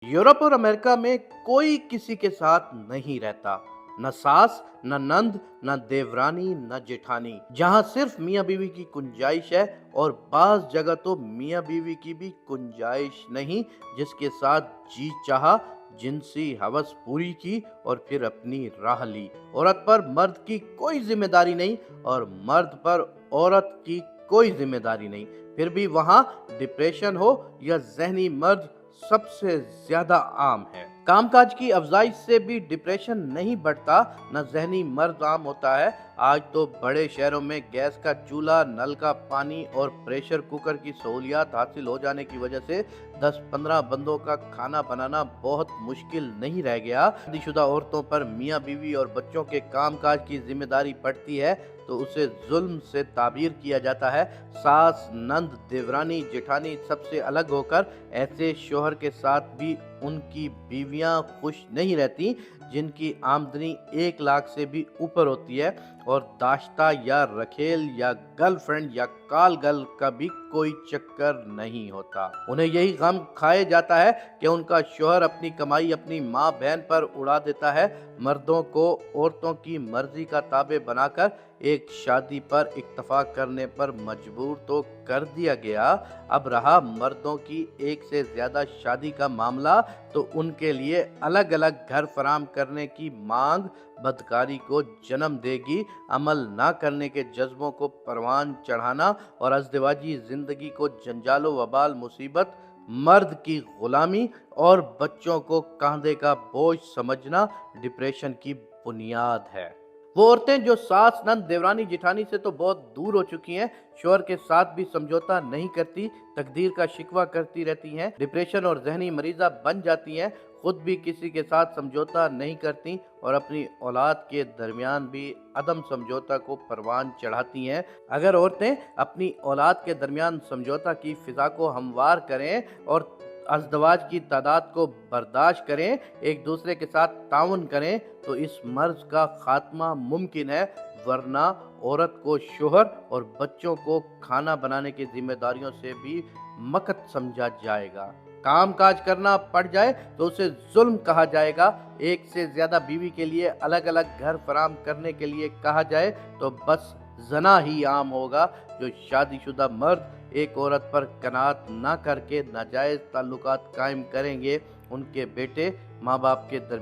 Europe और America में कोई किसी के साथ नहीं रहता। न सास, न नंद, न देवरानी, न जेठानी। जहां सिर्फ मियाँ बीवी की गुंजाइश है, और बाज जगह तो मियाँ बीवी की भी गुंजाइश नहीं, जिसके साथ जी चाहा, जिनसी हवस पूरी की और फिर अपनी राह ली। औरत पर मर्द की कोई जिम्मेदारी नहीं, और मर्द पर औरत की कोई जिम्मेदारी नहीं। फिर भी वहां डिप्रेशन हो या जहनी मर्द सबसे ज्यादा आम है। कामकाज की अफजाइश से भी डिप्रेशन नहीं बढ़ता, न जहनी मर्द आम होता है। आज तो बड़े शहरों में गैस का चूल्हा, नल का पानी और प्रेशर कुकर की सहूलियात हासिल हो जाने की वजह से 10-15 बंदों का खाना बनाना बहुत मुश्किल नहीं रह गया। शादीशुदा औरतों पर मियाँ बीवी और बच्चों के कामकाज की जिम्मेदारी पड़ती है तो उसे जुल्म से ताबीर किया जाता है। सास, नंद, देवरानी, जेठानी सबसे अलग होकर ऐसे शोहर के साथ भी उनकी बीवियां खुश नहीं रहती जिनकी आमदनी 1 लाख से भी ऊपर होती है, और दाश्ता या रखेल या गर्लफ्रेंड या काल गर्ल का भी कोई चक्कर नहीं होता। उन्हें यही गम खाए जाता है कि उनका शोहर अपनी कमाई अपनी माँ बहन पर उड़ा देता है। मर्दों को औरतों की मर्जी का ताबे बनाकर एक शादी पर इत्तफाक करने पर मजबूर तो कर दिया गया। अब रहा मर्दों की एक से ज्यादा शादी का मामला, तो उनके लिए अलग अलग घर फराम करने की मांग बदकारी को जन्म देगी। अमल ना करने के जज्बों को परवान चढ़ाना और अज़दवाजी जिंदगी को जंजालो वबाल मुसीबत, मर्द की गुलामी और बच्चों को कांधे का बोझ समझना डिप्रेशन की बुनियाद है। वो औरतें जो सास, नंद, देवरानी, जेठानी से तो बहुत दूर हो चुकी हैं, शोहर के साथ भी समझौता नहीं करती, तकदीर का शिकवा करती रहती हैं, डिप्रेशन और जहनी मरीजा बन जाती हैं, खुद भी किसी के साथ समझौता नहीं करती और अपनी औलाद के दरमियान भी अदम समझौता को परवान चढ़ाती हैं। अगर औरतें अपनी औलाद के दरमियान समझौता की फिजा को हमवार करें और अज़दवाज की तादाद को बर्दाश्त करें, एक दूसरे के साथ ताउन करें, तो इस मर्ज का खात्मा मुमकिन है। वरना औरत को शोहर और बच्चों को खाना बनाने की जिम्मेदारियों से भी मकत समझा जाएगा। काम काज करना पड़ जाए तो उसे जुल्म कहा जाएगा। एक से ज्यादा बीवी के लिए अलग अलग घर फराम करने के लिए कहा जाए तो बस जना ही आम होगा। जो शादीशुदा मर्द एक औरत पर कनात ना करके नाजायज ताल्लुकात कायम करेंगे, उनके बेटे माँ बाप के दरमियान